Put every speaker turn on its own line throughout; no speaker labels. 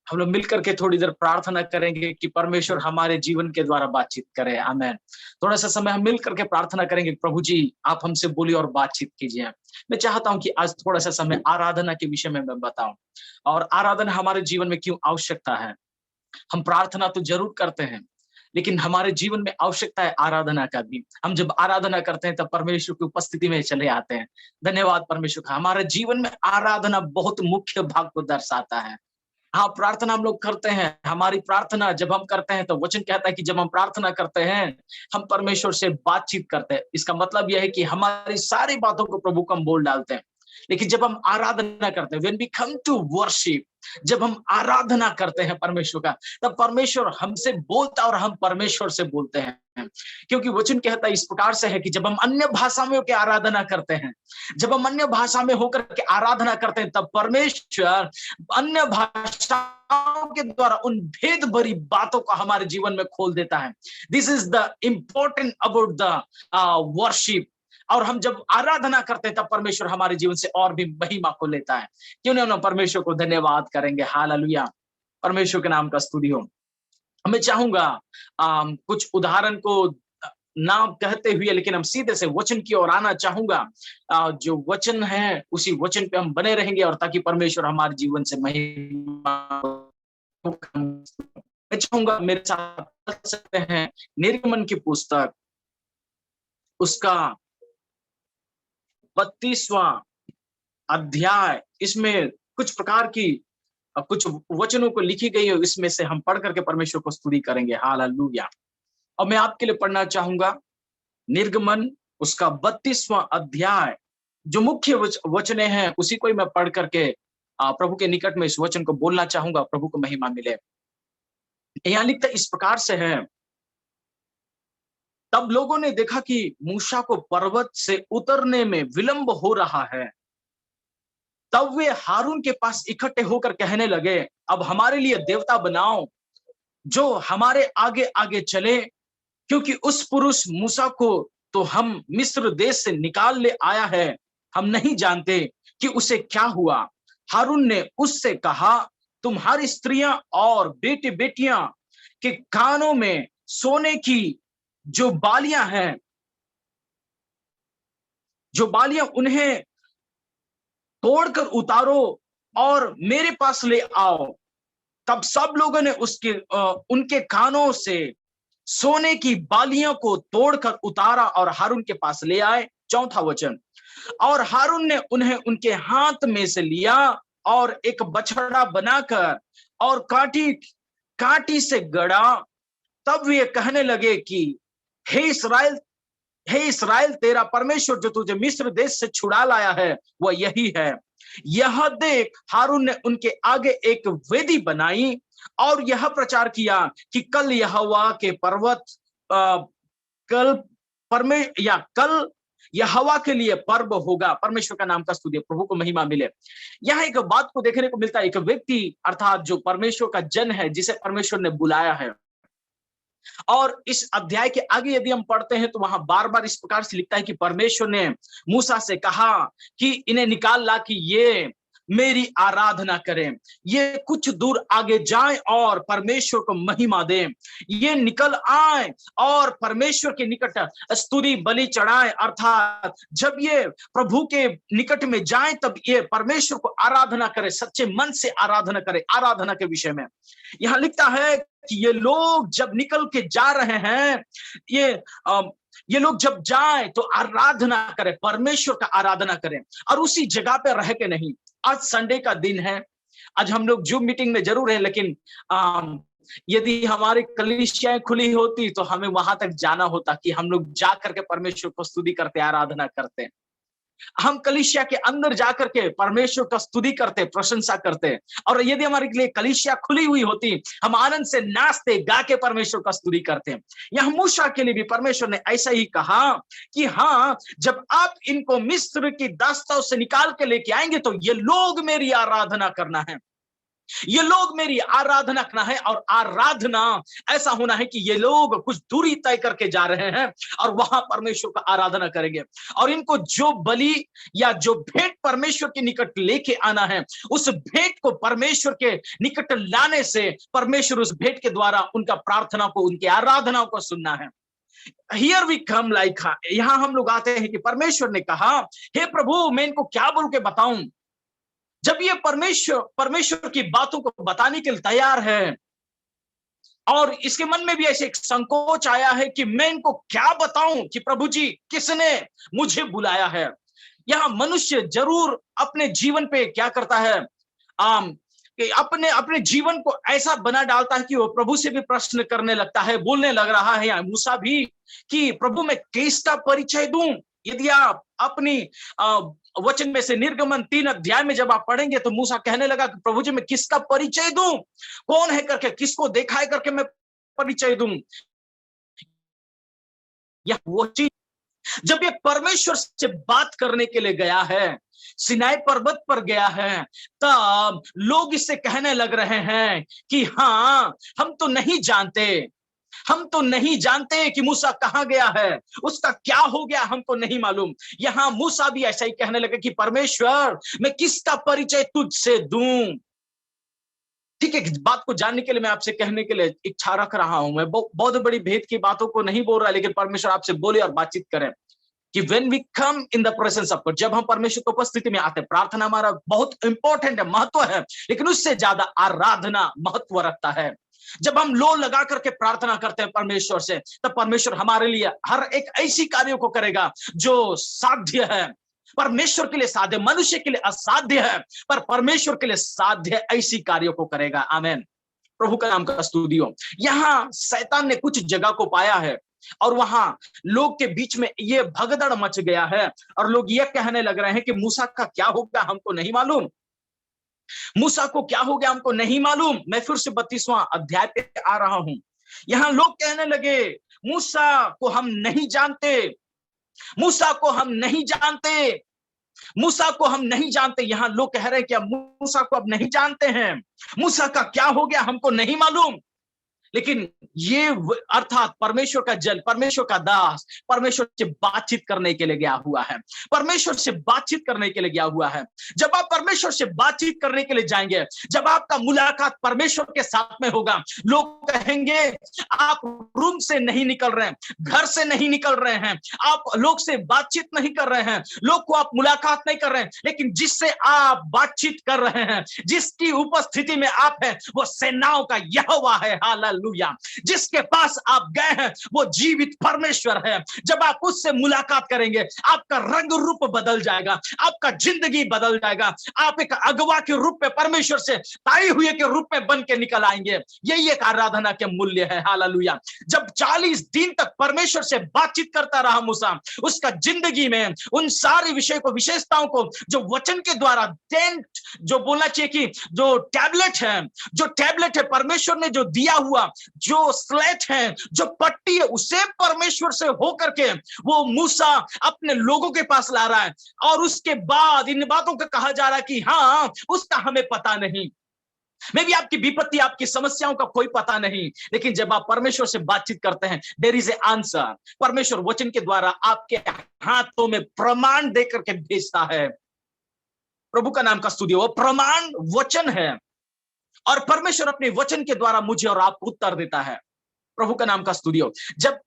हम लोग मिलकर के थोड़ी देर प्रार्थना करेंगे कि परमेश्वर हमारे जीवन के द्वारा बातचीत करे। आमेन। थोड़ा सा समय हम मिल करके प्रार्थना करेंगे, प्रभु जी आप हमसे बोलिए और बातचीत कीजिए। मैं चाहता हूं कि आज थोड़ा सा समय आराधना के विषय में मैं बताऊं, और आराधना हमारे जीवन में क्यों आवश्यकता है। हम प्रार्थना तो जरूर करते हैं, लेकिन हमारे जीवन में आवश्यकता है आराधना का भी। हम जब आराधना करते हैं तब परमेश्वर की उपस्थिति में चले आते हैं। धन्यवाद परमेश्वर का, हमारे जीवन में आराधना बहुत मुख्य भाग को दर्शाता है। हाँ, प्रार्थना हम लोग करते हैं। हमारी प्रार्थना जब हम करते हैं तो वचन कहता है कि जब हम प्रार्थना करते हैं हम परमेश्वर से बातचीत करते हैं। इसका मतलब यह है कि हमारी सारी बातों को प्रभु को हम बोल डालते हैं। लेकिन जब हम आराधना करते हैं, when we come to worship, जब हम आराधना करते हैं परमेश्वर का, तब परमेश्वर हमसे बोलता है और हम परमेश्वर से बोलते हैं। क्योंकि वचन कहता है इस प्रकार से है कि जब हम अन्य भाषा में होकर आराधना करते हैं, जब हम अन्य भाषा में होकर के आराधना करते हैं, तब परमेश्वर अन्य भाषाओं के द्वारा उन भेद भरी बातों को हमारे जीवन में खोल देता है। This is the important about the worship. और हम जब आराधना करते हैं तब परमेश्वर हमारे जीवन से और भी महिमा को लेता है। क्यों नहीं हम परमेश्वर को धन्यवाद करेंगे। हालेलुया, परमेश्वर के नाम का स्तुति हो। मैं चाहूंगा कुछ उदाहरण को ना कहते हुए, लेकिन हम सीधे से वचन की ओर आना चाहूंगा। जो वचन है उसी वचन पे हम बने रहेंगे, और ताकि परमेश्वर हमारे जीवन से महिमा। मैं चाहूंगा मेरे साथ पढ़ सकते हैं निर्गमन की पुस्तक, उसका 32वां अध्याय। इसमें कुछ प्रकार की कुछ वचनों को लिखी गई है, इसमें से हम पढ़ करके परमेश्वर को स्तुति करेंगे। हालेलुया। और मैं आपके लिए पढ़ना चाहूंगा निर्गमन उसका 32वां अध्याय। जो मुख्य वचने हैं उसी को ही मैं पढ़ करके प्रभु के निकट में इस वचन को बोलना चाहूंगा, प्रभु को महिमा मिले। यहाँ लिखता इस प्रकार से है, तब लोगों ने देखा कि मूसा को पर्वत से उतरने में विलंब हो रहा है। तब वे हारून के पास इकट्ठे होकर कहने लगे, अब हमारे लिए देवता बनाओ जो हमारे आगे आगे चले, क्योंकि उस पुरुष मूसा को तो हम मिस्र देश से निकाल ले आया है, हम नहीं जानते कि उसे क्या हुआ। हारून ने उससे कहा, तुम्हारी स्त्रियां और बेटे बेटियां के कानों में सोने की जो बालियां हैं, जो बालियां, उन्हें तोड़कर उतारो और मेरे पास ले आओ। तब सब लोगों ने उनके कानों से सोने की बालियों को तोड़कर उतारा और हारून के पास ले आए। चौथा वचन, और हारून ने उन्हें उनके हाथ में से लिया और एक बछड़ा बनाकर और काटी से गड़ा। तब वे कहने लगे कि हे इस्राएल, तेरा परमेश्वर जो तुझे मिस्र देश से छुड़ा लाया है वह यही है। यह देख, हारून ने उनके आगे एक वेदी बनाई और यह प्रचार किया कि कल यहोवा के पर्वत कल यहोवा के लिए पर्व होगा। परमेश्वर का नाम का स्तुति, प्रभु को महिमा मिले। यहाँ एक बात को देखने को मिलता है, एक व्यक्ति अर्थात जो परमेश्वर का जन है, जिसे परमेश्वर ने बुलाया है। और इस अध्याय के आगे यदि हम पढ़ते हैं तो वहां बार बार इस प्रकार से लिखता है कि परमेश्वर ने मूसा से कहा कि इन्हें निकाल ला कि ये मेरी आराधना करें, ये कुछ दूर आगे जाएं और परमेश्वर को महिमा दें, ये निकल आए और परमेश्वर के निकट स्तुति बलि चढ़ाएं। अर्थात जब ये प्रभु के निकट में जाएं तब ये परमेश्वर को आराधना करें, सच्चे मन से आराधना करें। आराधना के विषय में यहां लिखता है कि ये लोग जब निकल के जा रहे हैं, ये लोग जब जाएं तो आराधना करें, परमेश्वर का आराधना करें, और उसी जगह पे रह के नहीं। आज संडे का दिन है, आज हम लोग जूम मीटिंग में जरूर है, लेकिन यदि हमारी कलीसियाएं खुली होती तो हमें वहां तक जाना होता कि हम लोग जा करके परमेश्वर को स्तुति करते, आराधना करते। हम कलीसिया के अंदर जाकर के परमेश्वर का स्तुति करते, प्रशंसा करते। और यदि हमारे लिए कलीसिया खुली हुई होती, हम आनंद से नाचते, गा के परमेश्वर का स्तुति करते। यह मूसा के लिए भी परमेश्वर ने ऐसा ही कहा कि हाँ, जब आप इनको मिस्र की दास्ताओं से निकाल के लेके आएंगे तो ये लोग मेरी आराधना करना है। ये लोग मेरी आराधना करना है, और आराधना ऐसा होना है कि ये लोग कुछ दूरी तय करके जा रहे हैं और वहां परमेश्वर का आराधना करेंगे। और इनको जो बलि या जो भेंट परमेश्वर के निकट लेके आना है, उस भेंट को परमेश्वर के निकट लाने से परमेश्वर उस भेंट के द्वारा उनका प्रार्थना को, उनकी आराधना को सुनना है। हियर वी कम लाइक, यहां हम लोग आते हैं कि परमेश्वर ने कहा, हे प्रभु मैं इनको क्या बोल के बताऊं। जब ये परमेश्वर की बातों को बताने के लिए तैयार है, और इसके मन में भी ऐसे एक संकोच आया है कि मैं इनको क्या बताऊं कि प्रभु जी किसने मुझे बुलाया है। यहां मनुष्य जरूर अपने जीवन पे क्या करता है, कि अपने अपने जीवन को ऐसा बना डालता है कि वो प्रभु से भी प्रश्न करने लगता है, बोलने लग रहा है या मूसा भी, कि प्रभु मैं किसका परिचय दूं। यदि आप अपनी वचन में से निर्गमन 3 अध्याय में जब आप पढ़ेंगे तो मूसा कहने लगा कि प्रभु जी मैं किसका परिचय दूं, कौन है करके, किसको देखा है करके मैं परिचय दूं। यह वो चीज, जब ये परमेश्वर से बात करने के लिए गया है, सिनाई पर्वत पर गया है, तब लोग इससे कहने लग रहे हैं कि हाँ हम तो नहीं जानते, हम तो नहीं जानते कि मूसा कहां गया है, उसका क्या हो गया हमको नहीं मालूम। यहां मूसा भी ऐसा ही कहने लगे कि परमेश्वर मैं किसका परिचय तुझसे दूं। ठीक है, बात को जानने के लिए मैं आपसे कहने के लिए इच्छा रख रहा हूं। मैं बहुत बड़ी भेद की बातों को नहीं बोल रहा, लेकिन परमेश्वर आपसे बोले और बातचीत करें कि when we come in the presence of God, जब हम परमेश्वर की उपस्थिति में आते हैं, प्रार्थना हमारा बहुत इंपॉर्टेंट है, महत्व है, लेकिन उससे ज्यादा आराधना महत्व रखता है। जब हम लो लगा करके प्रार्थना करते हैं परमेश्वर से, तब परमेश्वर हमारे लिए हर एक ऐसी कार्यों को करेगा जो साध्य है। परमेश्वर के लिए साध्य, मनुष्य के लिए असाध्य है, पर परमेश्वर के लिए साध्य ऐसी कार्यों को करेगा। आमेन, प्रभु का नाम का स्तुति हो। यहाँ शैतान ने कुछ जगह को पाया है और वहां लोग के बीच में ये भगदड़ मच गया है, और लोग ये कहने लग रहे हैं कि मूसा का क्या हो गया हमको नहीं मालूम, मूसा को क्या हो गया हमको नहीं मालूम। मैं फिर से 32वां अध्याय पे आ रहा हूं। यहां लोग कहने लगे मूसा को हम नहीं जानते, मूसा को हम नहीं जानते, मूसा को हम नहीं जानते। यहां लोग कह रहे हैं कि मूसा को अब नहीं जानते हैं, मूसा का क्या हो गया हमको नहीं मालूम। लेकिन ये अर्थात परमेश्वर का जन, परमेश्वर का दास परमेश्वर से बातचीत करने के लिए गया हुआ है, परमेश्वर से बातचीत करने के लिए गया हुआ है। जब आप परमेश्वर से बातचीत करने के लिए जाएंगे, जब आपका मुलाकात परमेश्वर के साथ में होगा, लोग कहेंगे आप रूम से नहीं निकल रहे हैं, घर से नहीं निकल रहे हैं, आप लोग से बातचीत नहीं कर रहे हैं, लोग को आप मुलाकात नहीं कर रहे हैं, लेकिन जिससे आप बातचीत कर रहे हैं, जिसकी उपस्थिति में आप हैं, वो सेनाओं का यहोवा है। हालेलुया। जिसके पास आप गए हैं वो जीवित परमेश्वर है। जब आप उससे मुलाकात करेंगे, आपका रंग रूप बदल जाएगा, आपका जिंदगी बदल जाएगा, आप एक अगवा के रूप में, परमेश्वर से ताई हुए के रूप में बन के निकल आएंगे। यही एक आराधना के मूल्य है। हालेलुया। जब 40 दिन तक परमेश्वर से बातचीत करता रहा मूसा, उसका जिंदगी में उन सारे विषय को, विशेषताओं को जो वचन के द्वारा, जो बोलना चाहिए कि जो टैबलेट है परमेश्वर ने जो दिया हुआ, जो स्लेट है, जो पट्टी है, उसे परमेश्वर से होकर के वो मूसा अपने लोगों के पास ला रहा है। और उसके बाद इन बातों का कहा जा रहा है कि हाँ उसका हमें पता नहीं। मे भी आपकी विपत्ति, आपकी समस्याओं का कोई पता नहीं, लेकिन जब आप परमेश्वर से बातचीत करते हैं, देयर इज ए आंसर। परमेश्वर वचन के द्वारा आपके हाथों में प्रमाण देकर के भेजता है। प्रभु का नाम का स्तुति हो। प्रमाण वचन है, और परमेश्वर अपने वचन के द्वारा मुझे और आपको उत्तर देता है। प्रभु का नाम का स्तुति हो। जब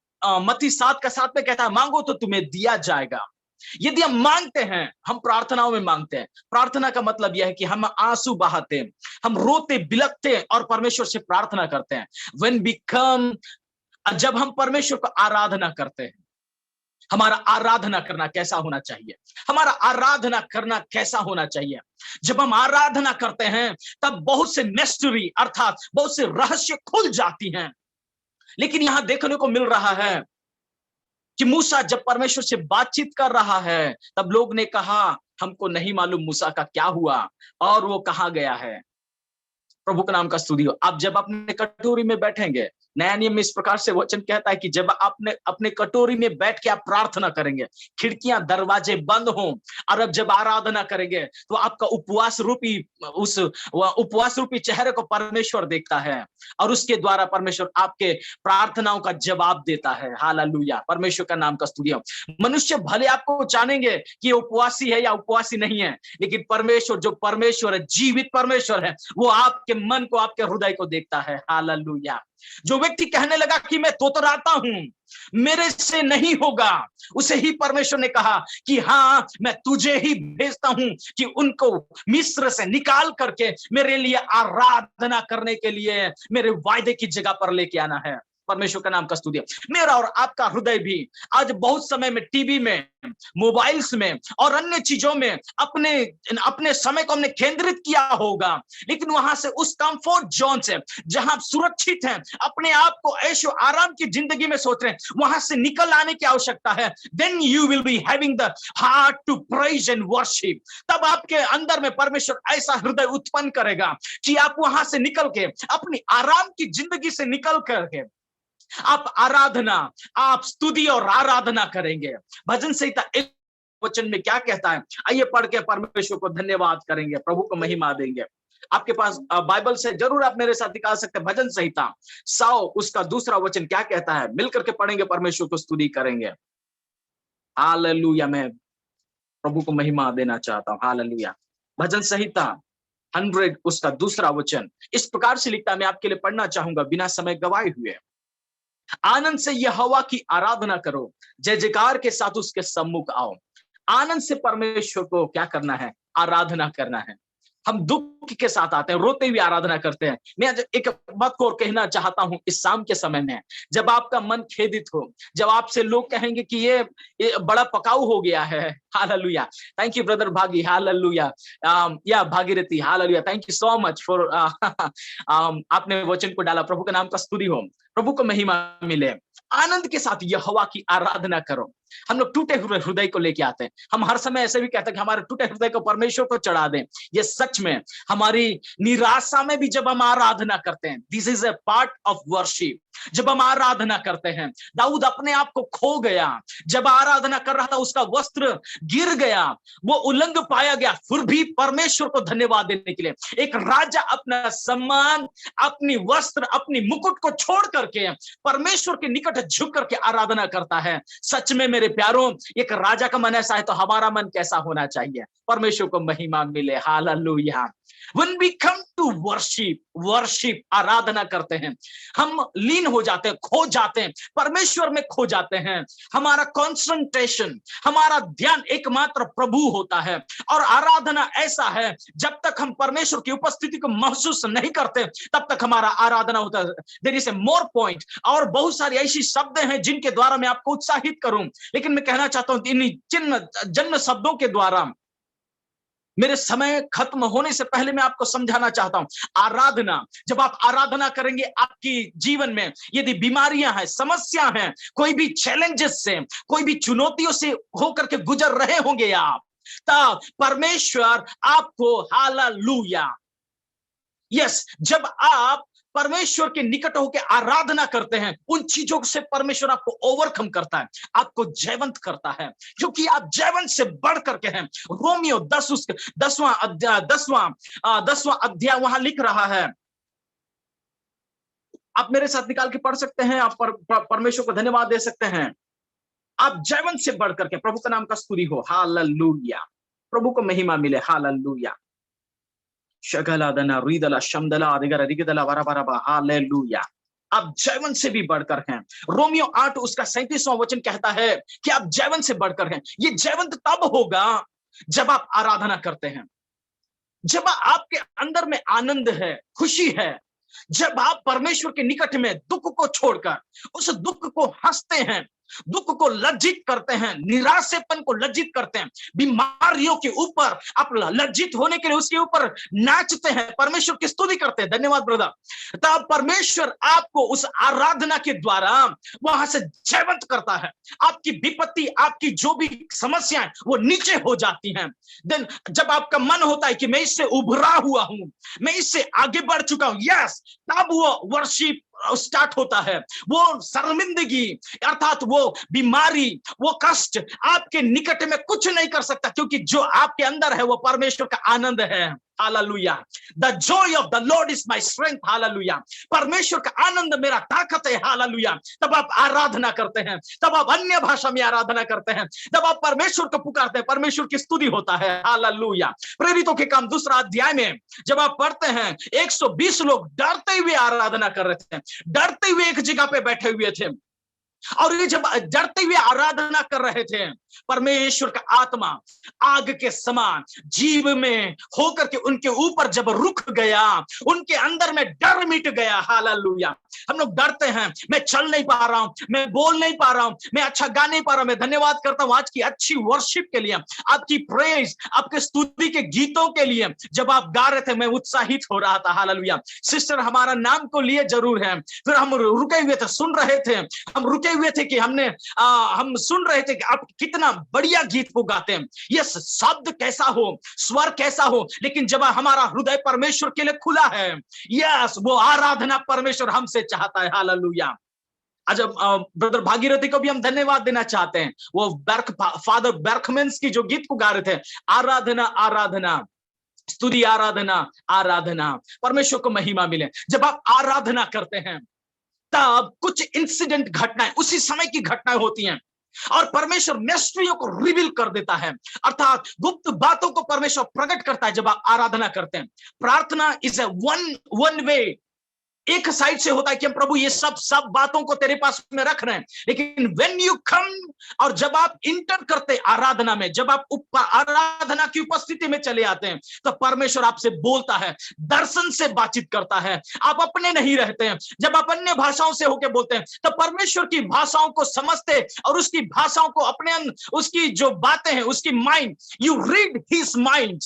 मत्ती 7:7 में कहता है मांगो तो तुम्हें दिया जाएगा। यदि हम मांगते हैं, हम प्रार्थनाओं में मांगते हैं, प्रार्थना का मतलब यह है कि हम आंसू बहाते हैं, हम रोते बिलखते हैं और परमेश्वर से प्रार्थना करते हैं। When we come, जब हम परमेश्वर को आराधना करते हैं, हमारा आराधना करना कैसा होना चाहिए, हमारा आराधना करना कैसा होना चाहिए। जब हम आराधना करते हैं तब बहुत से मिस्ट्री अर्थात बहुत से रहस्य खुल जाती हैं। लेकिन यहां देखने को मिल रहा है कि मूसा जब परमेश्वर से बातचीत कर रहा है, तब लोग ने कहा हमको नहीं मालूम मूसा का क्या हुआ और वो कहां गया है। प्रभु का नाम का स्तुति हो। आप जब अपने कटोरी में बैठेंगे, नया नियम में इस प्रकार से वचन कहता है कि जब आपने अपने कटोरी में बैठ के आप प्रार्थना करेंगे, खिड़कियां दरवाजे बंद हों, और अब जब आराधना करेंगे तो आपका उपवास रूपी चेहरे को परमेश्वर देखता है, और उसके द्वारा परमेश्वर आपके प्रार्थनाओं का जवाब देता है। हालेलुया, परमेश्वर का नाम का स्तुति हो। मनुष्य भले आपको जानेंगे कि उपवासी है या उपवासी नहीं है, लेकिन परमेश्वर, जो परमेश्वर है, जीवित परमेश्वर है, वो आपके मन को, आपके हृदय को देखता है। हालेलुया। जो व्यक्ति कहने लगा कि मैं तोतराता हूं, मेरे से नहीं होगा, उसे ही परमेश्वर ने कहा कि हाँ, मैं तुझे ही भेजता हूं कि उनको मिस्र से निकाल करके मेरे लिए आराधना करने के लिए मेरे वायदे की जगह पर लेके आना है। परमेश्वर का नाम का स्तुति। मेरा और आपका हृदय भी आज बहुत समय में टीवी में, मोबाइल्स में और अन्य चीजों में अपने समय को हमने केंद्रित किया होगा, लेकिन वहां से, उस कंफर्ट जोन से जहां आप सुरक्षित हैं, अपने आप को ऐशो आराम की जिंदगी में सोच रहे हैं, वहां से निकल आने की आवश्यकता है। Then you will be having the heart to praise and worship. तब आपके अंदर में परमेश्वर ऐसा हृदय उत्पन्न करेगा कि आप वहां से निकल के, अपनी आराम की जिंदगी से निकल करके आप स्तुति और आराधना करेंगे। भजन संहिता 1 वचन में क्या कहता है, आइए पढ़ के परमेश्वर को धन्यवाद करेंगे, प्रभु को महिमा देंगे। आपके पास बाइबल से जरूर आप मेरे साथ निकाल सकते हैं। भजन संहिता 100 उसका 2 वचन क्या कहता है, मिलकर के पढ़ेंगे, परमेश्वर को स्तुति करेंगे। हालेलुया। मैं प्रभु को महिमा देना चाहता हूँ। हालेलुया। भजन संहिता 100 उसका 2 वचन इस प्रकार से लिखता है, मैं आपके लिए पढ़ना चाहूंगा बिना समय गवाए हुए। आनंद से यहोवा की आराधना करो, जय जयकार के साथ उसके सम्मुख आओ। आनंद से परमेश्वर को क्या करना है, आराधना करना है। हम दुख के साथ आते हैं, रोते हुए आराधना करते हैं। मैं एक बात को और कहना चाहता हूं, इस शाम के समय में जब आपका मन खेदित हो, जब आपसे लोग कहेंगे कि ये बड़ा पकाऊ हो गया है। हालेलुया। थैंक यू ब्रदर भागी। हालेलुया। या Bhagirathi. Hallelujah. Thank you so much for आपने वचन को डाला। प्रभु का नाम का स्तुति हो, प्रभु को महिमा मिले। आनंद के साथ यहोवा की आराधना करो। हम लोग टूटे हुए हृदय को लेके आते हैं। हम हर समय ऐसे भी कहते हैं कि हमारे टूटे हृदय को परमेश्वर को चढ़ा दें। ये सच में हमारी निराशा में भी जब हम आराधना करते हैं, this is a part of worship. जब हम आराधना करते हैं, दाऊद अपने आप को खो गया, जब आराधना कर रहा था उसका वस्त्र गिर गया, वो उलंग पाया गया, फिर भी परमेश्वर को धन्यवाद देने के लिए एक राजा अपना सम्मान, अपनी वस्त्र, अपनी मुकुट को छोड़ करके परमेश्वर के निकट झुक करके आराधना करता है। सच में मेरे प्यारों, एक राजा का मन ऐसा है तो हमारा मन कैसा होना चाहिए। परमेश्वर को महिमा मिले। Hallelujah. When we come to worship, आराधना करते हैं, हम लीन हो जाते हैं, खो जाते हैं, परमेश्वर में खो जाते हैं। हमारा कंसंट्रेशन, हमारा ध्यान एकमात्र प्रभु होता है। और आराधना ऐसा है, जब तक हम परमेश्वर की उपस्थिति को महसूस नहीं करते, तब तक हमारा आराधना होता है। There is a more point. और बहुत सारी ऐसी शब्द हैं जिनके द्वारा मैं आपको उत्साहित करूं, लेकिन मैं कहना चाहता हूं इन जन्म शब्दों के द्वारा मेरे समय खत्म होने से पहले मैं आपको समझाना चाहता हूं। आराधना, जब आप आराधना करेंगे, आपकी जीवन में यदि बीमारियां हैं, समस्या हैं, कोई भी चैलेंजेस से, कोई भी चुनौतियों से होकर के गुजर रहे होंगे आप, तब परमेश्वर आपको, हालेलुया, यस, जब आप परमेश्वर के निकट होकर आराधना करते हैं, उन चीजों से परमेश्वर आपको ओवरकम करता है, आपको जयवंत करता है, क्योंकि आप जयवंत से बढ़ करके हैं। रोमियो 10वां अध्याय वहां लिख रहा है। आप मेरे साथ निकाल के पढ़ सकते हैं, आप परमेश्वर को धन्यवाद दे सकते हैं। आप जयवंत से बढ़ करके, प्रभु का नाम का स्तुति हो। हालेलुया। प्रभु को महिमा मिले। हालेलुया। हालेलुया। आप जयवंत से भी बढ़कर हैं। रोमियो 8 उसका 37वां वचन कहता है कि आप जयवंत से बढ़कर हैं। ये जयवंत तब होगा जब आप आराधना करते हैं, जब आपके अंदर में आनंद है, खुशी है, जब आप परमेश्वर के निकट में दुख को छोड़कर उस दुख को हंसते हैं, दुख को लज्जित करते हैं, निराशेपन को लज्जित करते हैं, बीमारियों के ऊपर आप लज्जित होने के लिए उसके ऊपर नाचते हैं, परमेश्वर की स्तुति करते हैं। धन्यवाद ब्रदर। तब परमेश्वर आपको उस आराधना के द्वारा वहां से जयवंत करता है। आपकी विपत्ति, आपकी जो भी समस्याएं, वो नीचे हो जाती हैं। देन जब आपका मन होता है कि मैं इससे उभरा हुआ हूं, मैं इससे आगे बढ़ चुका हूं, यस, तब वो वर्शिप स्टार्ट होता है, वो शर्मिंदगी अर्थात वो बीमारी, वो कष्ट आपके निकट में कुछ नहीं कर सकता, क्योंकि जो आपके अंदर है वो परमेश्वर का आनंद है। Hallelujah. The Joy of the Lord is my strength. Hallelujah. परमेश्वर का आनंद मेरा ताकत है। हालेलुया। तब आप आराधना करते हैं, तब आप अन्य भाषा में आराधना करते हैं, तब आप परमेश्वर को पुकारते हैं, परमेश्वर की स्तुति होता है। हालेलुया। प्रेरितों के काम 2 अध्याय में जब आप पढ़ते हैं, 120 लोग डरते हुए आराधना कर रहे थे, डरते हुए एक जगह पे बैठे हुए थे, और ये जब डरते हुए आराधना कर रहे थे, परमेश्वर का आत्मा आग के समान जीव में होकर के उनके ऊपर जब रुक गया, उनके अंदर में डर मिट गया। हालेलुया। हम लोग डरते हैं, मैं चल नहीं पा रहा हूं, मैं बोल नहीं पा रहा हूं, मैं अच्छा गा नहीं पा रहा हूं। मैं धन्यवाद करता हूं आज की अच्छी वर्शिप के लिए, आपकी प्रेज, आपके स्तुति के गीतों के लिए। जब आप गा रहे थे मैं उत्साहित हो रहा था। हालेलुया। सिस्टर हमारा नाम को लिए जरूर है, फिर हम रुके हुए थे, सुन रहे थे, हम रुके हुए थे कि हम सुन रहे थे कि आप कितना बढ़िया गीत को गाते हैं, ये शब्द कैसा हो, स्वर कैसा हो, लेकिन जब हमारा हृदय परमेश्वर के लिए खुला है, यस, वो आराधना परमेश्वर हमसे चाहता है। हालेलुया। आज ब्रदर भागीरथी को भी हम धन्यवाद देना चाहते हैं, वो फादर बर्कमेंस की जो गीत को गा रहे थे, आराधना आराधना स्तुति आराधना आराधना, परमेश्वर को महिमा मिले। जब आप आराधना करते हैं तब कुछ इंसिडेंट घटनाएं, उसी समय की घटनाएं होती हैं, और परमेश्वर मिस्ट्रियों को रिवील कर देता है, अर्थात गुप्त बातों को परमेश्वर प्रकट करता है जब आप आराधना करते हैं। प्रार्थना इज ए वन वे, एक साइड से होता है कि हम प्रभु ये सब बातों को तेरे पास में रख रहे हैं, लेकिन व्हेन यू कम, और जब आप इंटर करते आराधना में, जब आप आराधना की उपस्थिति में चले आते हैं, तो परमेश्वर आपसे बोलता है, दर्शन से बातचीत करता है, आप अपने नहीं रहते हैं। जब आप अन्य भाषाओं से होकर बोलते हैं तो परमेश्वर की भाषाओं को समझते और उसकी भाषाओं को अपने उसकी जो बातें हैं, उसकी mind, you read his mind,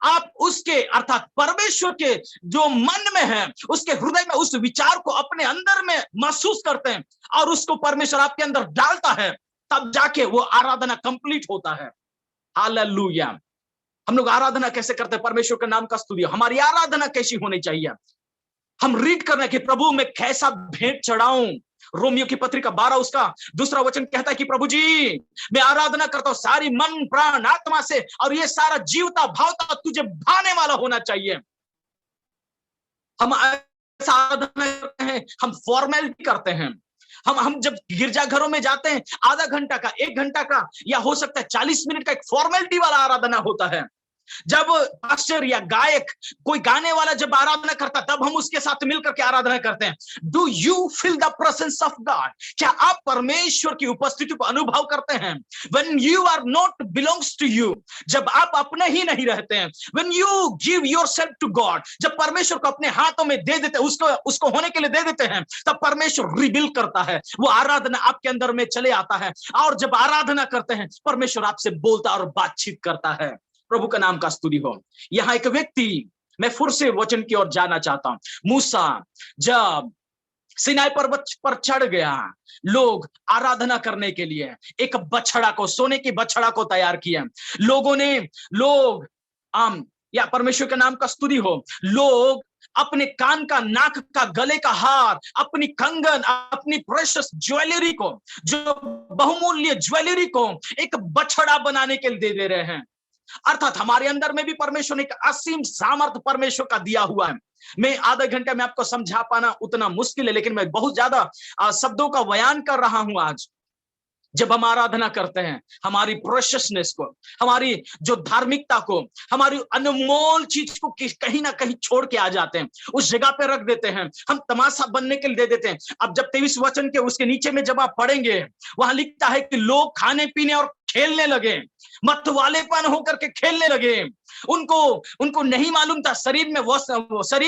आप उसके अर्थात परमेश्वर के जो मन में है, उसके हृदय में उस विचार को अपने अंदर में महसूस करते हैं, और उसको परमेश्वर आपके अंदर डालता है, तब जाके वो आराधना कंप्लीट होता है। हालेलुया। हम लोग आराधना कैसे करते हैं? परमेश्वर के नाम का स्तुति। हमारी आराधना कैसी होनी चाहिए? हम रीड कर रहे हैं कि प्रभु मैं कैसा भेंट चढ़ाऊं। रोमियो की पत्री का 12 उसका 2 वचन कहता है कि प्रभु जी मैं आराधना करता हूं सारी मन प्राण आत्मा से, और ये सारा जीवता भावता तुझे भाने वाला होना चाहिए। हम आराधना करते हैं, हम फॉर्मेलिटी करते हैं। हम जब गिरजाघरों में जाते हैं, आधा घंटा का, 1 घंटा का, या हो सकता है 40 मिनट का एक फॉर्मेलिटी वाला आराधना होता है। जब पास्टर या गायक, कोई गाने वाला जब आराधना करता, तब हम उसके साथ मिलकर के आराधना करते हैं। Do you feel the presence of God? क्या आप परमेश्वर की उपस्थिति को अनुभव करते हैं? When you are not belongs to you, जब आप अपने ही नहीं रहते हैं, when you give yourself to God, जब परमेश्वर को अपने हाथों में दे देते, उसको होने के लिए दे देते हैं, तब परमेश्वर रिवील करता है, वो आराधना आपके अंदर में चले आता है, और जब आराधना करते हैं परमेश्वर आपसे बोलता और बातचीत करता है। प्रभु का नाम का स्तुति हो। यहां एक व्यक्ति, मैं फिर से वचन की ओर जाना चाहता हूं। मूसा जब सिनाई पर्वत पर चढ़ गया, लोग आराधना करने के लिए एक बछड़ा को, सोने की बछड़ा को तैयार किया। लोग या परमेश्वर के नाम का स्तुति हो, लोग अपने कान का, नाक का, गले का हार, अपनी कंगन, अपनी प्रेशियस ज्वेलरी को, जो बहुमूल्य ज्वेलरी को एक बछड़ा बनाने के लिए दे रहे हैं। अर्थात हमारे अंदर में भी परमेश्वर ने एक असीम सामर्थ परमेश्वर का दिया हुआ है। मैं आधे घंटे में आपको समझा पाना उतना मुश्किल है, लेकिन मैं बहुत ज्यादा शब्दों का बयान कर रहा हूं आज। जब हम आराधना करते हैं, हमारी प्रेशियसनेस को, हमारी जो धार्मिकता को, हमारी अनमोल चीज को कहीं ना कहीं छोड़ के आ जाते हैं, उस जगह पे रख देते हैं, हम तमाशा बनने के लिए दे देते हैं। अब जब 23 वचन के उसके नीचे में जब आप पढ़ेंगे, वहां लिखता है कि लोग खाने पीने और खेलने लगे, मतवालेपन होकर के खेलने लगे। उनको नहीं मालूम था शरीर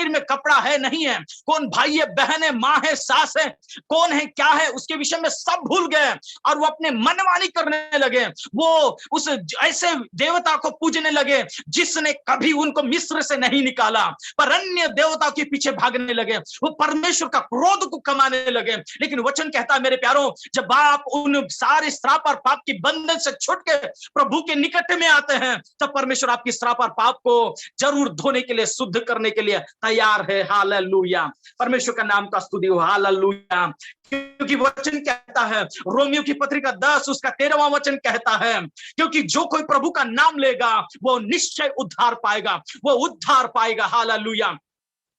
में कपड़ा है नहीं है, कौन भाई है, बहन है, माँ है, सास है, कौन है, क्या है, उसके विषय में सब भूल गए, और वो अपने मनमानी करने लगे। वो उस ऐसे देवता को पूजने लगे जिसने कभी उनको मिस्र से नहीं निकाला, पर अन्य देवताओं के पीछे भागने लगे। वो परमेश्वर का क्रोध को कमाने लगे। लेकिन वचन कहता है मेरे प्यारों, जब आप उन सारे श्राप और पाप की बंधन से छुट के प्रभु के निकट में आते हैं, तब परमेश्वर आपकी श्राप और पाप को जरूर धोने के लिए, शुद्ध करने के लिए तैयार है। हालेलुया, परमेश्वर का नाम का स्तुति हो। हालेलुया, क्योंकि वचन कहता है, रोमियो की पत्रिका 10 उसका 13वां वचन कहता है, क्योंकि जो कोई प्रभु का नाम लेगा वो निश्चय उद्धार पाएगा, वो उद्धार पाएगा। हालेलुया।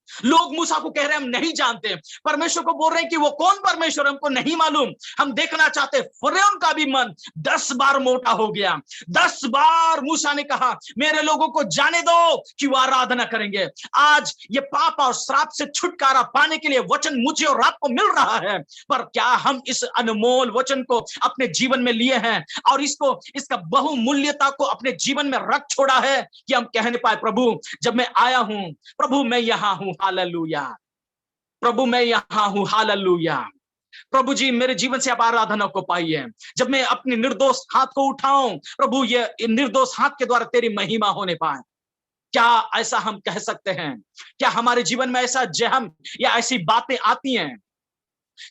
लोग मूसा को कह रहे हैं हम नहीं जानते, परमेश्वर को बोल रहे हैं कि वो कौन परमेश्वर हमको नहीं मालूम, हम देखना चाहते। फिरौन का भी मन 10 बार मोटा हो गया। 10 बार मूसा ने कहा मेरे लोगों को जाने दो कि वो आराधना करेंगे। आज ये पाप और श्राप से छुटकारा पाने के लिए वचन मुझे और आपको मिल रहा है, पर क्या हम इस अनमोल वचन को अपने जीवन में लिए हैं और इसका बहुमूल्यता को अपने जीवन में रख छोड़ा है कि हम कह नहीं पाए प्रभु जब मैं आया हूं, प्रभु मैं यहां हूं। हालेलुया, प्रभु मैं यहां हूं। हालेलुया, प्रभु जी मेरे जीवन से आप आराधना को पाइए। जब मैं अपने निर्दोष हाथ को उठाऊं, प्रभु ये निर्दोष हाथ के द्वारा तेरी महिमा होने पाए। क्या ऐसा हम कह सकते हैं? क्या हमारे जीवन में ऐसा जहम या ऐसी बातें आती हैं?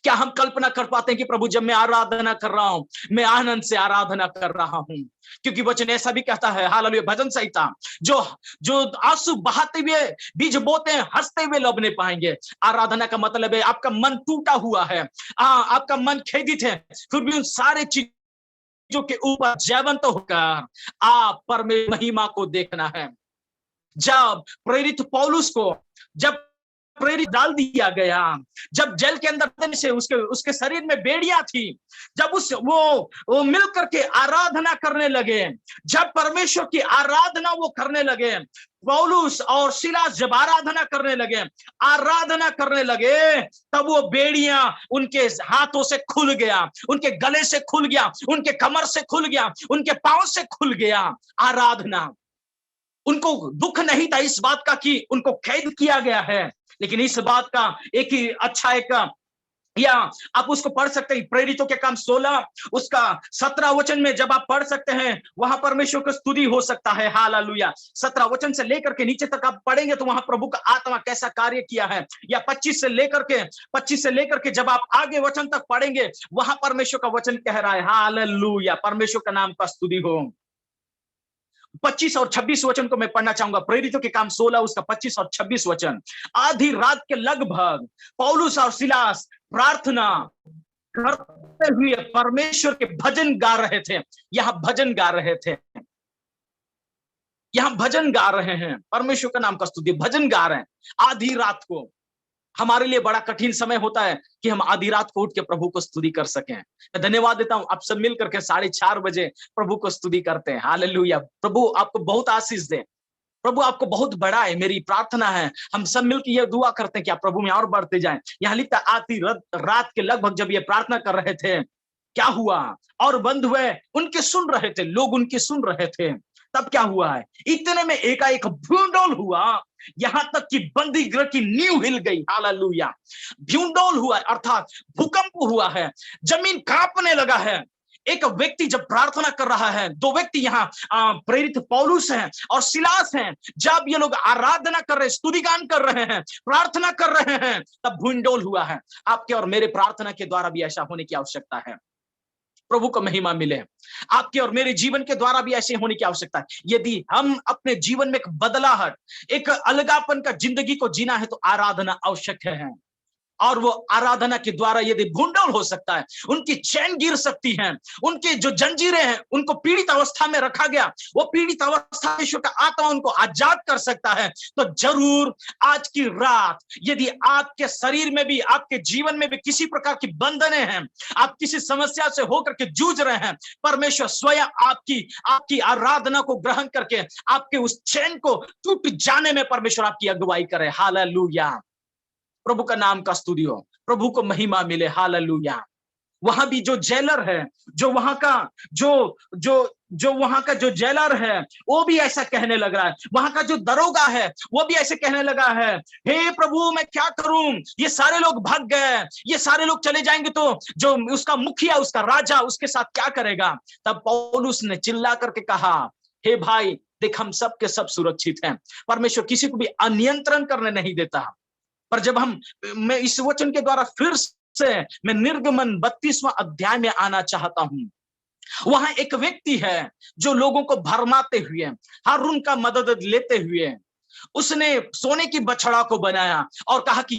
क्या हम कल्पना कर पाते हैं कि प्रभु जब मैं आराधना कर रहा हूं, मैं आनंद से आराधना कर रहा हूं? क्योंकि वचन ऐसा भी कहता है, हालेलुया, भजन संहिता, जो जो आंसू बहाते हुए बीज बोते हैं हंसते हुए लबने पाएंगे। आराधना का मतलब है आपका मन टूटा हुआ है, आपका मन खेदित है, फिर भी उन सारे चीजों के ऊपर जयवंत होकर आप परमेश्वर महिमा को देखना है। जब प्रेरित पौलुस को जब प्रेरित डाल दिया गया, जब जेल के अंदर से उसके शरीर में बेड़ियां थी, जब वो मिल करके आराधना करने लगे, जब परमेश्वर की आराधना वो करने लगे, पौलुस और सिलास जब आराधना करने लगे, तब वो बेड़ियां उनके हाथों से खुल गया, उनके गले से खुल गया, उनके कमर से खुल गया, उनके पांव से खुल गया। आराधना, उनको दुख नहीं था इस बात का कि उनको कैद किया गया है, लेकिन इस बात का एक ही अच्छा या आप उसको पढ़ सकते हैं प्रेरितों के काम 16 उसका 17 वचन में जब आप पढ़ सकते हैं, वहां परमेश्वर की स्तुति हो सकता है। हालेलुया, 17 वचन से लेकर के नीचे तक आप पढ़ेंगे तो वहां प्रभु का आत्मा कैसा कार्य किया है, या 25 से लेकर के जब आप आगे वचन तक पढ़ेंगे, वहां परमेश्वर का वचन कह रहा है। हालेलुया, परमेश्वर का नाम का स्तुति हो। 25 और 26 वचन को मैं पढ़ना चाहूंगा, प्रेरितों के काम 16 उसका 25 और 26 वचन। आधी रात के लगभग पौलुस और सिलास प्रार्थना करते हुए परमेश्वर के भजन गा रहे थे। यहां भजन गा रहे हैं, परमेश्वर का नाम का स्तुति, भजन गा रहे हैं आधी रात को। हमारे लिए बड़ा कठिन समय होता है कि हम आधी रात को उठ के प्रभु को स्तुति कर सकें। मैं धन्यवाद देता हूं, आप सब मिल करके 4:30 बजे प्रभु को स्तुति करते हैं। हालेलुया, प्रभु आपको बहुत आशीष दे, प्रभु आपको बहुत बढ़ाए। मेरी प्रार्थना है हम सब मिलकर ये दुआ करते हैं कि आप प्रभु में और बढ़ते जाएं। यहाँ लिखता आधी रात के लगभग जब ये प्रार्थना कर रहे थे, क्या हुआ? और बंद हुए, उनके सुन रहे थे, लोग उनके सुन रहे थे। तब क्या हुआ है? इतने में एकाएक भूंडोल हुआ, यहां तक कि बंदी गृह की नींव हिल गई। हालेलुया, भूंडोल हुआ अर्थात भूकंप हुआ है, जमीन कांपने लगा है। एक व्यक्ति जब प्रार्थना कर रहा है, 2 व्यक्ति यहाँ प्रेरित पौलुस हैं और सिलास हैं, जब ये लोग आराधना कर रहे हैं, स्तुतिगान कर रहे हैं, प्रार्थना कर रहे हैं, तब भूंडोल हुआ है। आपके और मेरे प्रार्थना के द्वारा भी ऐसा होने की आवश्यकता है। प्रभु को महिमा मिले। आपके और मेरे जीवन के द्वारा भी ऐसे होने की आवश्यकता है। यदि हम अपने जीवन में एक बदलाहट, एक अलगापन का जिंदगी को जीना है तो आराधना आवश्यक है। और वो आराधना के द्वारा यदि भूंडोल हो सकता है, उनकी चैन गिर सकती है, उनके जो जंजीरें हैं, उनको पीड़ित अवस्था में रखा गया, वो पीड़ित अवस्था ईश्वर का आत्मा उनको आजाद कर सकता है। तो जरूर आज की रात यदि आपके शरीर में भी, आपके जीवन में भी किसी प्रकार की बंधने हैं, आप किसी समस्या से होकर के जूझ रहे हैं, परमेश्वर स्वयं आपकी आराधना को ग्रहण करके आपके उस चैन को टूट जाने में परमेश्वर आपकी अगुवाई करे। हालेलुया, प्रभु का नाम का स्तुति हो, प्रभु को महिमा मिले। हालेलुया। वहां भी जो जेलर है, जो वहां का जो जेलर है, वो भी ऐसा कहने लग रहा है। वहां का जो दरोगा है, वो भी ऐसे कहने लगा है, हे प्रभु मैं क्या करूं, ये सारे लोग भाग गए, ये सारे लोग चले जाएंगे तो जो उसका मुखिया, उसका राजा उसके साथ क्या करेगा? तब पौलुस ने चिल्ला करके कहा, हे भाई देख, हम सब के सब सुरक्षित हैं। परमेश्वर किसी को भी अनियंत्रण करने नहीं देता। पर जब मैं इस वचन के द्वारा फिर से मैं निर्गमन 32वां अध्याय में आना चाहता हूं। वहां एक व्यक्ति है जो लोगों को भरमाते हुए, हर उनका मदद लेते हुए उसने सोने की बछड़ा को बनाया और कहा कि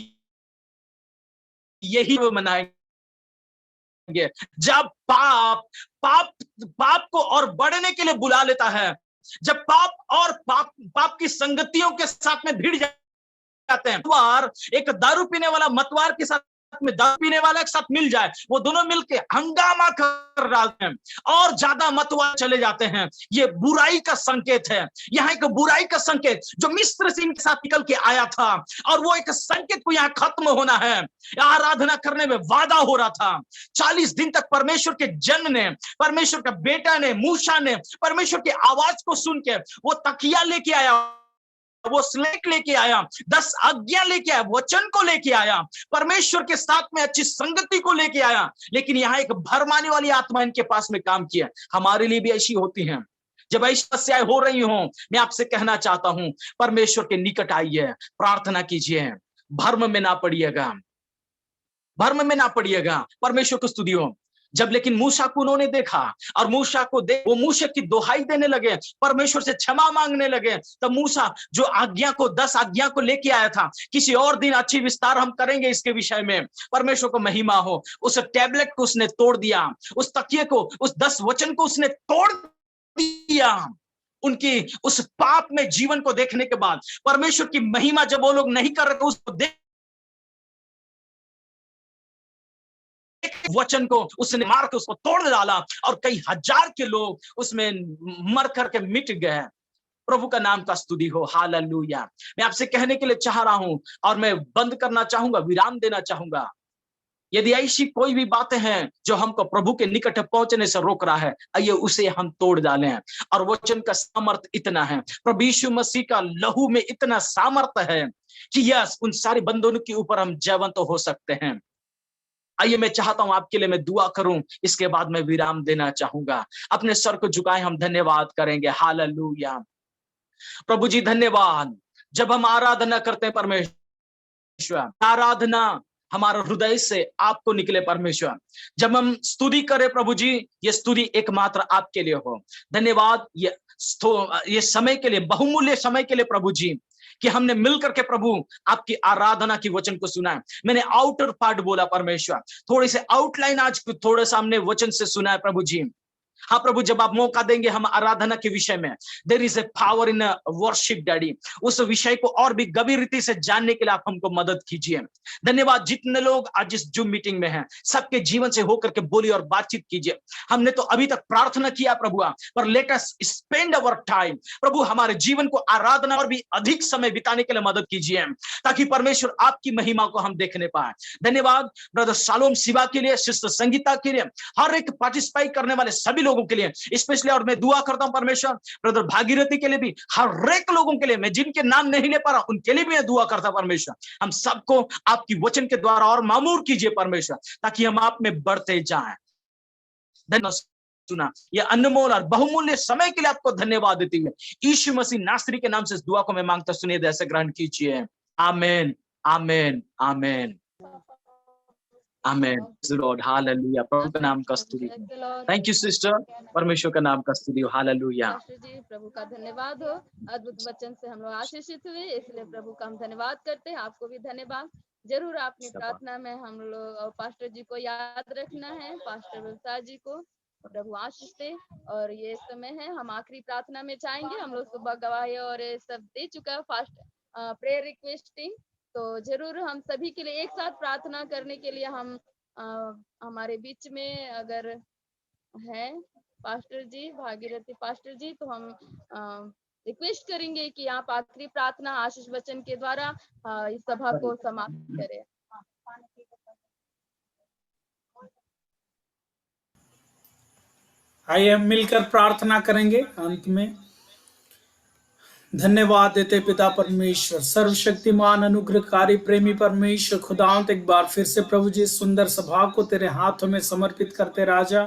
यही वो मनाएंगे। जब पाप पाप पाप को और बढ़ने के लिए बुला लेता है, जब पाप और पाप की संगतियों के साथ में भिड़ जाते हैं, बार एक दारू पीने वाला मतवार के साथ में दारू पीने वाला के साथ मिल जाए, वो दोनों मिलके हंगामा कर डालते हैं और ज्यादा मतवार चले जाते हैं। ये बुराई का संकेत है। यहाँ एक बुराई का संकेत जो मिस्र से इनके साथ निकल के आया था, और वो एक संकेत को यहाँ खत्म होना है। आराधना करने में वादा हो रहा था। 40 दिन तक परमेश्वर के जन ने, परमेश्वर का बेटा ने, मूसा ने परमेश्वर की आवाज को सुन के वो तकिया लेके आया, वो स्लेट लेके आया, 10 आज्ञा लेके आया, वचन को लेके आया, परमेश्वर के साथ में अच्छी संगति को लेके आया। लेकिन यहाँ एक भरमाने वाली आत्मा इनके पास में काम किया। हमारे लिए भी ऐसी होती हैं। जब ऐसी समस्याएं हो रही हो, मैं आपसे कहना चाहता हूं, परमेश्वर के निकट आइए, प्रार्थना कीजिए, भर्म में ना पड़िएगा, भर्म में ना पड़िएगा, परमेश्वर को स्तुति हो। जब लेकिन मूसा को उन्होंने देखा और मूसा को वो मूसा की दोहाई देने लगे, परमेश्वर से क्षमा मांगने लगे, तब मूसा जो आज्ञा को 10 आज्ञा को लेके आया था, किसी और दिन अच्छी विस्तार हम करेंगे इसके विषय में, परमेश्वर को महिमा हो, उस टैबलेट को उसने तोड़ दिया, उस तकिए को, उस 10 वचन को उसने तोड़ दिया। उनकी उस पाप में जीवन को देखने के बाद परमेश्वर की महिमा जब वो लोग नहीं कर रहे, उसको देख वचन को उसने मार के उसको तोड़ डाला और कई हजार के लोग उसमें मर करके मिट गए। प्रभु का नाम का स्तुति हो, हालेलुया। मैं आपसे कहने के लिए चाह रहा हूं और मैं बंद करना चाहूंगा, विराम देना चाहूंगा। यदि ऐसी कोई भी बातें हैं जो हमको प्रभु के निकट पहुंचने से रोक रहा है, आइए उसे हम तोड़ डालें। और वचन का सामर्थ इतना है, प्रभु यीशु मसीह का लहू में इतना सामर्थ है कि यस, उन सारे बंधनों के ऊपर हम जयवंत हो सकते हैं। आइए मैं चाहता हूं आपके लिए मैं दुआ करूं, इसके बाद मैं विराम देना चाहूंगा। अपने सर को झुकाएं, हम धन्यवाद करेंगे। हालेलुया। प्रभु जी धन्यवाद। जब हम आराधना करते हैं परमेश्वर, आराधना हमारा हृदय से आपको निकले परमेश्वर। जब हम स्तुति करें प्रभु जी, ये स्तुति एकमात्र आपके लिए हो। धन्यवाद ये समय के लिए, बहुमूल्य समय के लिए प्रभु जी, कि हमने मिलकर के प्रभु आपकी आराधना की वचन को सुना है। मैंने आउटर पार्ट बोला परमेश्वर, थोड़ी से आउटलाइन आज थोड़ा सा हमने वचन से सुना है प्रभु जी। हाँ प्रभु, जब आप मौका देंगे हम आराधना के विषय में, there is a power in worship daddy, उस विषय को और भी गंभीर रीति से जानने के लिए आप हमको मदद कीजिए। धन्यवाद। जितने लोग आज इस जूम मीटिंग में हैं, सबके जीवन से होकर के बोलिए और बातचीत कीजिए। हमने तो अभी तक प्रार्थना किया प्रभु, पर let us spend our time, प्रभु हमारे जीवन को आराधना और भी अधिक समय बिताने के लिए मदद कीजिए, ताकि परमेश्वर आपकी महिमा को हम देखने पाए। धन्यवाद ब्रदर शालोम शिवा के लिए, सिस्टर संगीता के लिए, हर एक पार्टिसिपेट करने वाले सभी लोगों के लिए स्पेशली। और मैं दुआ करता हूं परमेश्वर ब्रदर भागीरथी के लिए भी, हर एक लोगों के लिए, मैं जिनके नाम नहीं ले पा रहा उनके लिए भी मैं दुआ करता परमेश्वर। हम सबको आपकी वचन के द्वारा और मामूर कीजिए परमेश्वर, ताकि हम आप में बढ़ते जाएं। धन्यवाद सुना ये अनमोल और बहुमूल्य समय के लिए आपको धन्यवाद देते हुए यीशु मसीह नासरी के नाम से इस दुआ को मैं मांगता, सुनिए, ऐसे ग्रहण कीजिए। आमीन, आमीन, आमीन, आमेन। Lord, hallelujah. प्रभु का नाम का स्तुति हो। थैंक यू सिस्टर, परमेश्वर का नाम का स्तुति हो। हालेलुया।
जी, प्रभु का धन्यवाद हो। अद्भुत वचन से हम लोग आशीषित हुए, इसलिए प्रभु का हम धन्यवाद करते हैं। आपको भी धन्यवाद। जरूर अपनी प्रार्थना में हम लोग और पास्टर जी को याद रखना है, पास्टर विवसा जी को। प्रभु आशीष दे। और ये समय है, हम आखिरी प्रार्थना में जाएंगे। हम लोग सुबह गवाही और सब दे चुका है, फास्ट प्रेयर रिक्वेस्टिंग। तो जरूर हम सभी के लिए एक साथ प्रार्थना करने के लिए हम हमारे बीच में अगर है पास्टर जी, भागीरथी पास्टर जी, तो हम रिक्वेस्ट करेंगे कि आप आखिरी प्रार्थना आशीष वचन के द्वारा इस सभा को समाप्त करें।
आइए हम मिलकर प्रार्थना करेंगे अंत में। धन्यवाद देते पिता परमेश्वर, सर्वशक्तिमान, अनुग्रहकारी, प्रेमी परमेश्वर खुदावंत, एक बार फिर से प्रभु जी सुंदर सभा को तेरे हाथों में समर्पित करते राजा।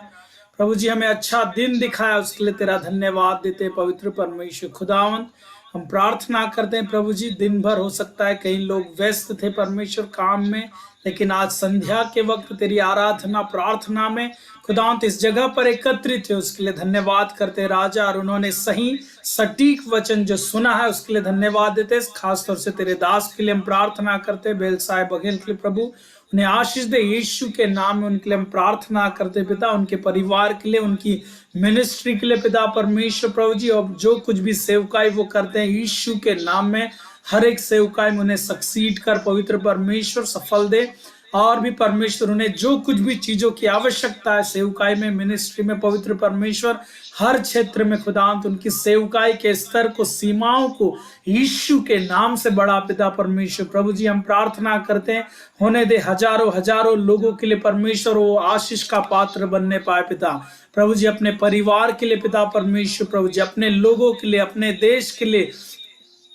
प्रभु जी हमें अच्छा दिन दिखाया, उसके लिए तेरा धन्यवाद देते पवित्र परमेश्वर खुदावंत। हम प्रार्थना करते हैं प्रभु जी, दिन भर हो सकता है कई लोग व्यस्त थे परमेश्वर काम में, लेकिन आज संध्या के वक्त तेरी आराधना प्रार्थना में खुदावंत इस जगह पर एकत्रित है, उसके लिए धन्यवाद करते राजा। और उन्होंने सही सटीक वचन जो सुना है उसके लिए धन्यवाद देते। खासतौर से तेरे दास के लिए हम प्रार्थना करते, बेल साहब बघेल के लिए प्रभु उन्हें आशीष दे यीशु के नाम में। उनके लिए हम प्रार्थना करते पिता, उनके परिवार के लिए, उनकी मिनिस्ट्री के लिए पिता परमेश्वर प्रभु जी। और जो कुछ भी सेवकाई वो करते हैं यीशु के नाम में, हर एक सेवकाई में उन्हें सक्सीड कर पवित्र परमेश्वर सफल दे। और भी परमेश्वर उन्हें जो कुछ भी चीजों की आवश्यकता है सेवकाई में, मिनिस्ट्री में, पवित्र परमेश्वर हर क्षेत्र में खुदावंत उनकी सेवकाई के स्तर को, सीमाओं को यीशु के नाम से बड़ा पिता परमेश्वर प्रभु जी। हम प्रार्थना करते हैं होने दे हजारों हजारों लोगों के लिए परमेश्वर वो आशीष का पात्र बनने पाए पिता प्रभु जी। अपने परिवार के लिए पिता परमेश्वर प्रभु जी, अपने लोगों के लिए, अपने देश के लिए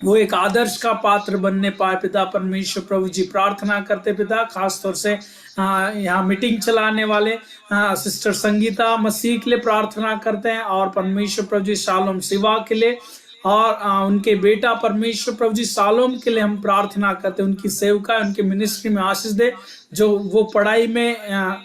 वो एक आदर्श का पात्र बनने पाए पिता परमेश्वर प्रभु जी। प्रार्थना करते पिता खासतौर से यहाँ मीटिंग चलाने वाले सिस्टर संगीता मसीह के लिए प्रार्थना करते हैं। और परमेश्वर प्रभु जी शालोम सिवा के लिए और उनके बेटा परमेश्वर प्रभु जी शालोम के लिए हम प्रार्थना करते हैं। उनकी सेवका, उनके मिनिस्ट्री में आशीष दे, जो वो पढ़ाई में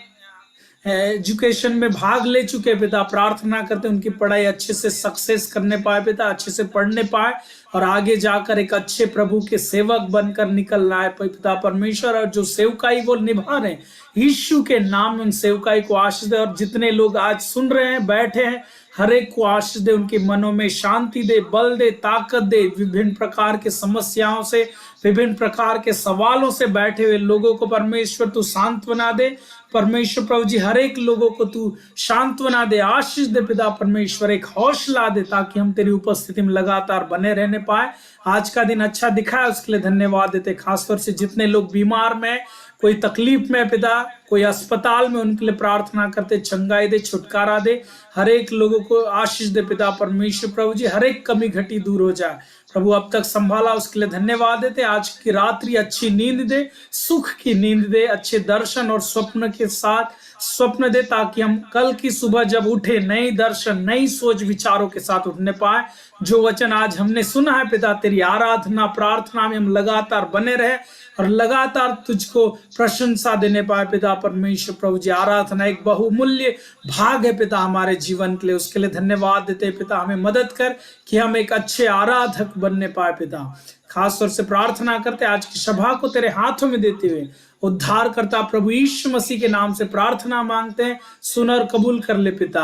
एजुकेशन में भाग ले चुके पिता। प्रार्थना करते उनकी पढ़ाई अच्छे से सक्सेस करने पाए पिता, अच्छे से पढ़ने पाए और आगे जाकर एक अच्छे प्रभु के सेवक बनकर निकल आए पिता परमेश्वर। और जो सेवकाई वो निभा रहे हैं यीशु के नाम में उन सेवकाई को आशीष दे। और जितने लोग आज सुन रहे हैं, बैठे हैं, हर एक को आशीष दे, उनके मनों में शांति दे, बल दे, ताकत दे। विभिन्न प्रकार के समस्याओं से, विभिन्न प्रकार के सवालों से बैठे हुए लोगों को परमेश्वर तू सांत्वना दे परमेश्वर प्रभु जी। हर एक लोगों को तू सांत्वना दे, आशीष दे पिता परमेश्वर, एक हौसला दे ताकि हम तेरी उपस्थिति में लगातार बने रहने पाए। आज का दिन अच्छा दिखा है उसके लिए धन्यवाद देते। खासतौर से जितने लोग बीमार में, कोई तकलीफ में पिता, कोई अस्पताल में, उनके लिए प्रार्थना करते चंगाई दे, छुटकारा दे, हर एक लोगों को आशीष दे पिता परमेश्वर प्रभु जी। हर एक कमी घटी दूर हो जाए प्रभु। अब तक संभाला उसके लिए धन्यवाद देते। आज की रात्रि अच्छी नींद दे, सुख की नींद दे, अच्छे दर्शन और स्वप्न के साथ स्वप्न दे ताकि हम कल की सुबह जब उठे नई दर्शन, नई सोच विचारों के साथ उठने पाए। जो वचन आज हमने सुना है पिता, तेरी आराधना प्रार्थना में हम लगातार बने रहे और लगातार तुझको प्रशंसा देने पाए पिता परमेश्वर प्रभु जी। आराधना एक बहुमूल्य भाग है पिता हमारे जीवन के लिए, उसके लिए धन्यवाद देते पिता। हमें मदद कर कि हम एक अच्छे आराधक बनने पाए पिता। खासतौर से प्रार्थना करते आज की सभा को तेरे हाथों में देते हुए उद्धार करता प्रभु यीशु मसीह के नाम से प्रार्थना मांगते हैं, सुन और कबूल कर ले पिता,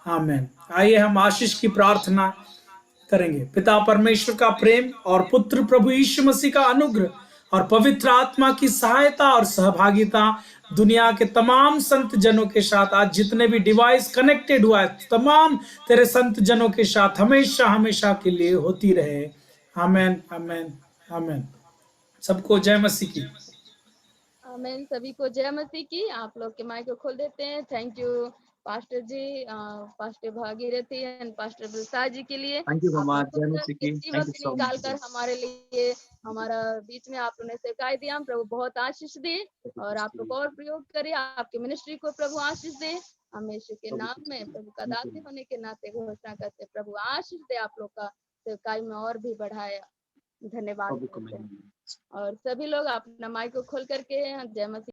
आमीन। आइए हम आशीष की प्रार्थना करेंगे। पिता परमेश्वर का प्रेम और पुत्र प्रभु यीशु मसीह का अनुग्रह और पवित्र आत्मा की सहायता और सहभागिता दुनिया के तमाम संत जनों के साथ, आज जितने भी डिवाइस कनेक्टेड हुआ है तमाम तेरे संत जनों के साथ हमेशा हमेशा के लिए होती रहे। आमीन आमीन आमीन। सबको जय मसीह की।
आमीन। सभी को जय मसीह की। आप लोग के माइक को खोल देते हैं। Thank you pastor ji, pastor Bhagirathi and pastor Bilsa ji के लिए।
थैंक यू
आप
जय मसीह की।
कीमती
थैंक यू
वक्त
सो
निकाल
मच।
कर हमारे लिए, हमारा बीच में आप लोगों ने सिखाई दिया। प्रभु बहुत आशीष दे और आप लोग और प्रयोग करें, आपके मिनिस्ट्री को प्रभु आशीष दे। हम यीशु के नाम में प्रभु का दासी होने के नाते घोषणा करते, प्रभु आशीष दे आप लोग का सेवकाई में और भी बढ़ाया। धन्यवाद। और सभी लोग अपना माइक को खोल करके जय मसीह